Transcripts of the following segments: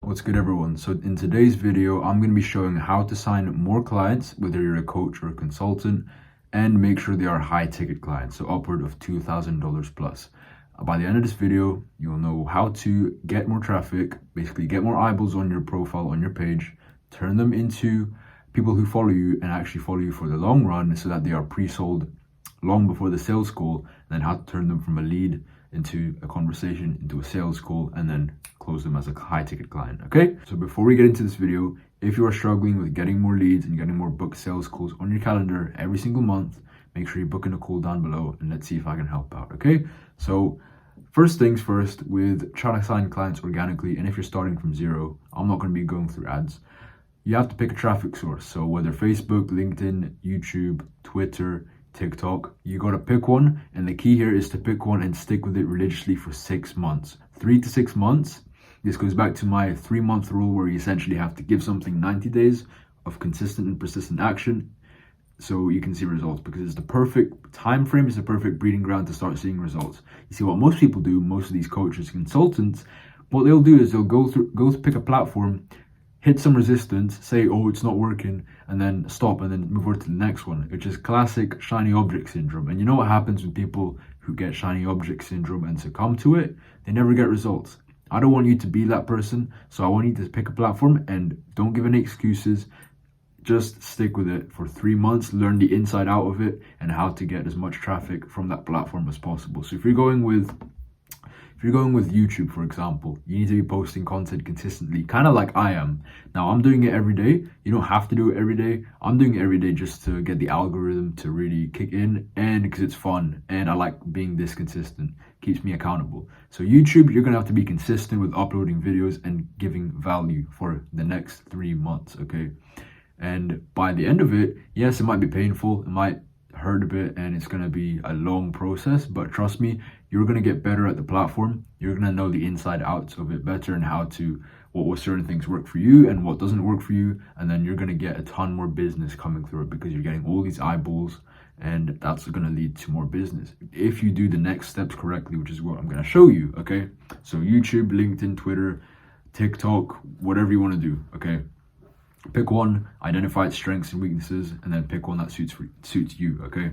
What's good, everyone? So in today's video, I'm going to be showing how to sign more clients, whether you're a coach or a consultant, and make sure they are high ticket clients, so upward of $2,000 plus. By the end of this video, you'll know how to get more traffic, basically get more eyeballs on your profile, on your page, turn them into people who follow you and actually follow you for the long run so that they are pre-sold long before the sales call, and then how to turn them from a lead into a conversation, into a sales call, and then close them as a high ticket client. Okay, so before we get into this video, if you are struggling with getting more leads and getting more booked sales calls on your calendar every single month, make sure you book in a call down below and let's see if I can help out. Okay, so first things first, with trying to sign clients organically, and if you're starting from zero, I'm not going to be going through ads. You have to pick a traffic source. So whether Facebook, LinkedIn, YouTube, Twitter, TikTok, you got to pick one, and the key here is to pick one and stick with it religiously for 6 months, 3 to 6 months. This goes back to my 3-month rule, where you essentially have to give something 90 days of consistent and persistent action so you can see results, because it's the perfect time frame, it's the perfect breeding ground to start seeing results. You see, what most people do, most of these coaches, consultants, what they'll do is they'll go to pick a platform, hit some resistance, say, oh, it's not working, and then stop and then move over to the next one, which is classic shiny object syndrome. And you know what happens with people who get shiny object syndrome and succumb to it? They never get results. I don't want you to be that person, so I want you to pick a platform and don't give any excuses. Just stick with it for 3 months, learn the inside out of it and how to get as much traffic from that platform as possible. So if you're going with YouTube, for example, you need to be posting content consistently, kind of like I am. Now, I'm doing it every day. You don't have to do it every day. I'm doing it every day just to get the algorithm to really kick in, and because it's fun and I like being this consistent. Keeps me accountable. So YouTube, you're going to have to be consistent with uploading videos and giving value for the next 3 months, okay? And by the end of it, yes, it might be painful. It might hurt a bit and it's going to be a long process, but trust me, you're going to get better at the platform. You're going to know the inside outs of it better and how to, what certain things work for you and what doesn't work for you, and then you're going to get a ton more business coming through it because you're getting all these eyeballs, and that's going to lead to more business if you do the next steps correctly, which is what I'm going to show you. Okay, so YouTube, LinkedIn, Twitter, TikTok, whatever you want to do. Okay, pick one, identify its strengths and weaknesses, and then pick one that suits you. Okay,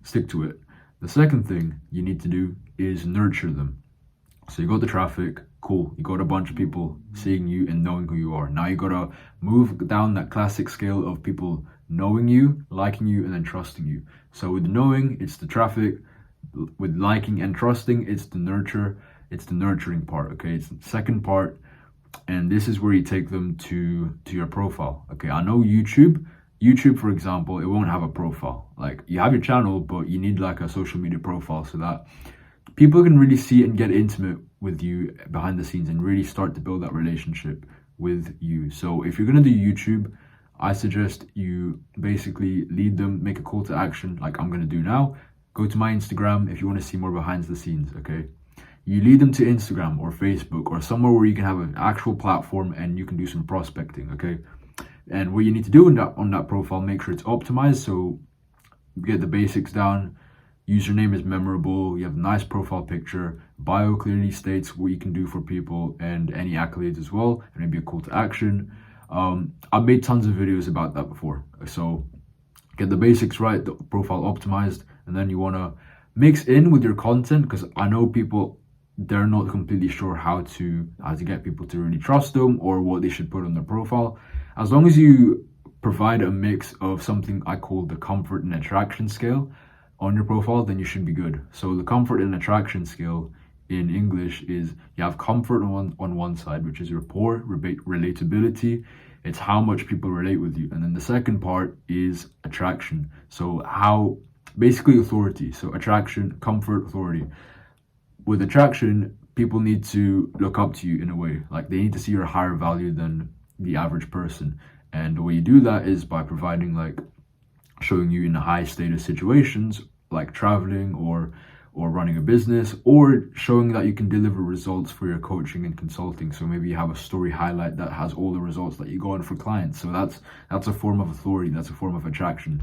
stick to it. The second thing you need to do is nurture them. So you got the traffic, cool, you got a bunch of people seeing you and knowing who you are. Now you gotta move down that classic scale of people knowing you, liking you, and then trusting you. So with knowing, it's the traffic. With liking and trusting, it's the nurturing part. Okay, it's the second part. And this is where you take them to your profile. Okay, I know YouTube, for example, it won't have a profile. Like, you have your channel, but you need like a social media profile so that people can really see and get intimate with you behind the scenes and really start to build that relationship with you. So if you're going to do YouTube, I suggest you basically lead them, make a call to action like I'm going to do now. Go to my Instagram if you want to see more behind the scenes, okay? You lead them to Instagram or Facebook or somewhere where you can have an actual platform and you can do some prospecting, okay? And what you need to do on that profile, make sure it's optimized. So get the basics down. Username is memorable. You have a nice profile picture. Bio clearly states what you can do for people and any accolades as well, and maybe a call to action. I've made tons of videos about that before. So get the basics right, the profile optimized, and then you want to mix in with your content, because I know people, they're not completely sure how to get people to really trust them or what they should put on their profile. As long as you provide a mix of something I call the comfort and attraction scale on your profile, then you should be good. So the comfort and attraction scale in English is, you have comfort on one side, which is rapport, relatability. It's how much people relate with you. And then the second part is attraction. So how, basically authority. So attraction, comfort, authority. With attraction, people need to look up to you in a way. Like, they need to see you're higher value than the average person. And the way you do that is by providing, like, showing you in high status situations like traveling or running a business, or showing that you can deliver results for your coaching and consulting. So maybe you have a story highlight that has all the results that you go on for clients. So that's a form of authority, that's a form of attraction.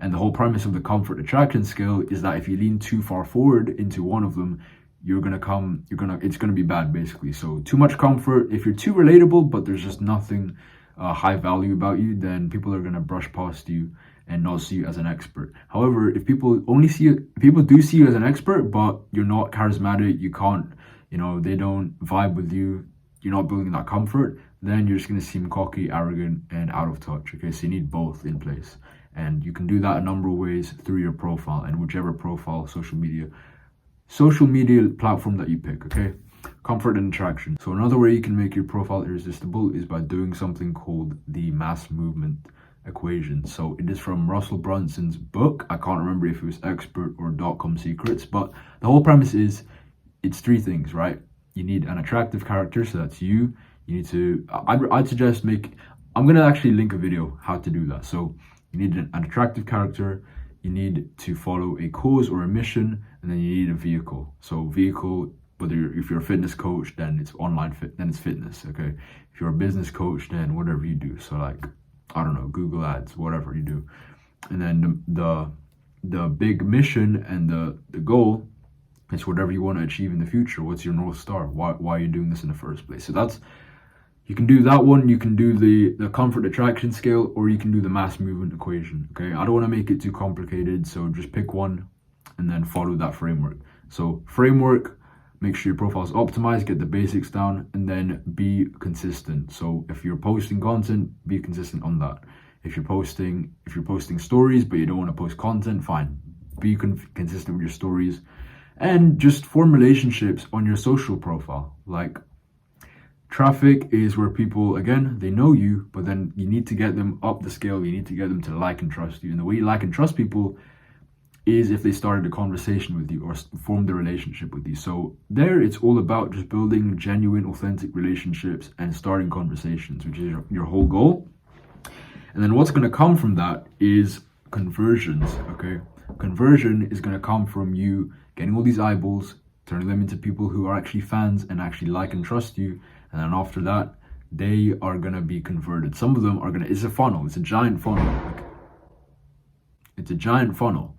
And the whole premise of the comfort attraction scale is that if you lean too far forward into one of them, it's gonna be bad basically. So too much comfort, if you're too relatable but there's just nothing high value about you, then people are gonna brush past you and not see you as an expert. However, if people do see you as an expert, but you're not charismatic, you can't, they don't vibe with you, you're not building that comfort, then you're just gonna seem cocky, arrogant, and out of touch. Okay, so you need both in place, and you can do that a number of ways through your profile and whichever profile social media platform that you pick. Okay, comfort and attraction. So another way you can make your profile irresistible is by doing something called the mass movement equation. So it is from Russell Brunson's book. I can't remember if it was Expert or Dotcom Secrets, but the whole premise is it's three things, right? You need an attractive character, so that's you. You need to, I'd suggest I'm gonna actually link a video how to do that. So you need an attractive character, you need to follow a cause or a mission, and then you need a vehicle. So vehicle, if you're a fitness coach, then it's then it's fitness, okay? If you're a business coach, then whatever you do. So like, I don't know, Google Ads, whatever you do. And then the big mission and the goal is whatever you want to achieve in the future. What's your North Star? Why are you doing this in the first place? So you can do that one, you can do the comfort attraction scale, or you can do the mass movement equation, okay? I don't want to make it too complicated, so just pick one and then follow that framework. So framework, make sure your profile is optimized, get the basics down, and then be consistent. So if you're posting content, be consistent on that. If you're posting stories but you don't want to post content, fine. Be consistent with your stories, and just form relationships on your social profile. Like, traffic is where people, again, they know you, but then you need to get them up the scale. You need to get them to like and trust you. And the way you like and trust people is if they started a conversation with you or formed a relationship with you. So there, it's all about just building genuine, authentic relationships and starting conversations, which is your whole goal. And then what's going to come from that is conversions, okay? Conversion is going to come from you getting all these eyeballs, turning them into people who are actually fans and actually like and trust you. And then after that, they are going to be converted. Some of them are it's a funnel. It's a giant funnel. It's a giant funnel.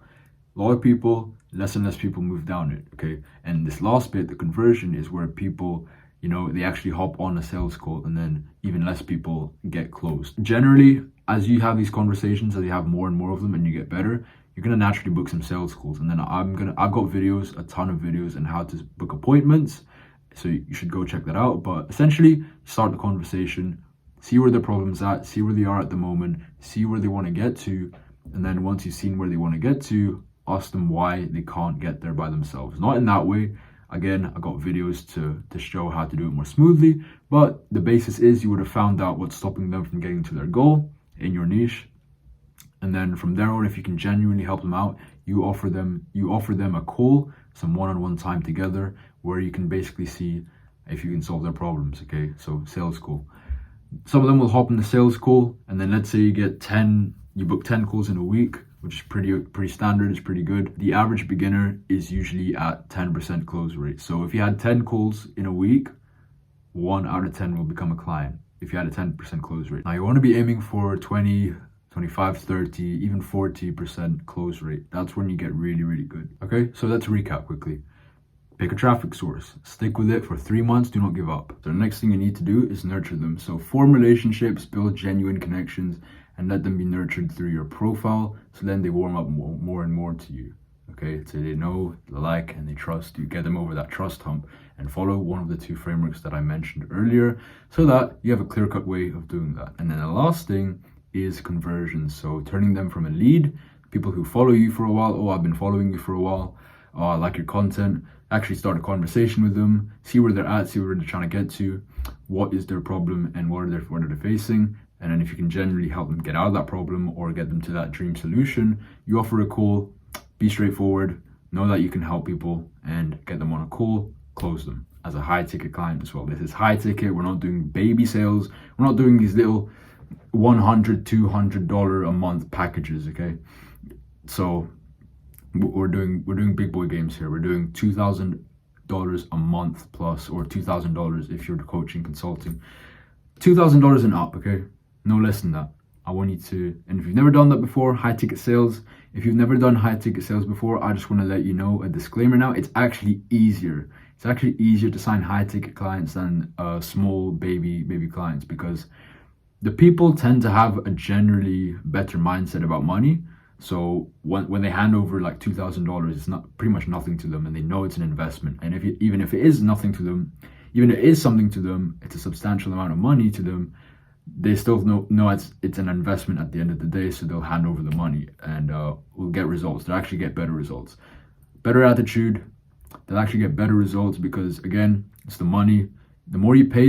A lot of people, less and less people move down it, okay? And this last bit, the conversion, is where people, they actually hop on a sales call, and then even less people get closed. Generally, as you have these conversations, as you have more and more of them and you get better, you're gonna naturally book some sales calls. And then I've got videos, a ton of videos on how to book appointments, so you should go check that out. But essentially, start the conversation, see where their problem's at, see where they are at the moment, see where they want to get to, and then once you've seen where they want to get to, ask them why they can't get there by themselves. Not in that way. Again, I got videos to show how to do it more smoothly, but the basis is you would have found out what's stopping them from getting to their goal in your niche. And then from there on, if you can genuinely help them out, you offer them a call, some one-on-one time together, where you can basically see if you can solve their problems, okay? So sales call. Some of them will hop in the sales call, and then let's say you book 10 calls in a week, which is pretty standard, it's pretty good. The average beginner is usually at 10% close rate. So if you had 10 calls in a week, 1 out of 10 will become a client if you had a 10% close rate. Now you want to be aiming for 20, 25, 30, even 40% close rate. That's when you get really, really good. Okay, so let's recap quickly. Pick a traffic source, stick with it for 3 months, do not give up. So the next thing you need to do is nurture them. So form relationships, build genuine connections, and let them be nurtured through your profile, so then they warm up more and more to you. Okay, so they know, they like, and they trust you. Get them over that trust hump and follow one of the 2 frameworks that I mentioned earlier, so that you have a clear-cut way of doing that. And then the last thing is conversions. So turning them from a lead, people who follow you for a while, oh, I've been following you for a while, oh, I like your content, actually start a conversation with them, see where they're at, see where they're trying to get to, what is their problem and what are they facing. And then if you can generally help them get out of that problem or get them to that dream solution, you offer a call, be straightforward, know that you can help people and get them on a call, close them as a high ticket client as well. This is high ticket. We're not doing baby sales. We're not doing these little $100, $200 a month packages, okay? So we're doing big boy games here. We're doing $2,000 a month plus, or $2,000 if you're coaching, consulting. $2,000 and up, okay? No less than that. I want you to, and if you've never done that before, high ticket sales, if you've never done high ticket sales before, I just want to let you know, a disclaimer now, it's actually easier. It's actually easier to sign high ticket clients than small baby clients, because the people tend to have a generally better mindset about money. So when they hand over like $2,000, it's not pretty much nothing to them, and they know it's an investment. And even if it is nothing to them, even if it is something to them, it's a substantial amount of money to them. They still know it's an investment at the end of the day. So they'll hand over the money and will get results. They'll actually get better results, better attitude. They'll actually get better results because, again, it's the money. The more you pay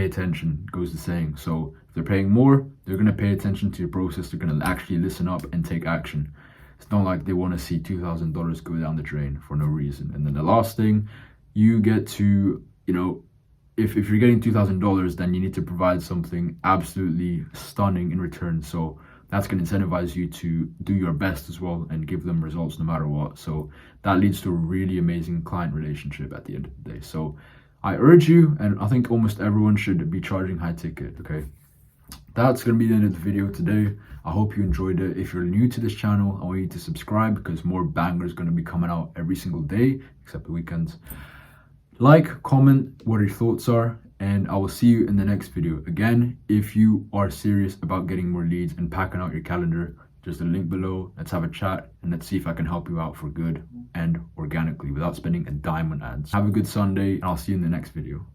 attention, goes the saying. So if they're paying more, they're going to pay attention to your process. They're going to actually listen up and take action. It's not like they want to see $2,000 go down the drain for no reason. And then the last thing, you get to, if you're getting $2,000, then you need to provide something absolutely stunning in return. So that's going to incentivize you to do your best as well and give them results no matter what. So that leads to a really amazing client relationship at the end of the day. So I urge you, and I think almost everyone should be charging high ticket, okay? That's going to be the end of the video today. I hope you enjoyed it. If you're new to this channel, I want you to subscribe because more bangers going to be coming out every single day, except the weekends. Like, comment what your thoughts are, and I will see you in the next video. Again, if you are serious about getting more leads and packing out your calendar, just a link below. Let's have a chat and let's see if I can help you out for good and organically without spending a dime on ads. Have a good Sunday, and I'll see you in the next video.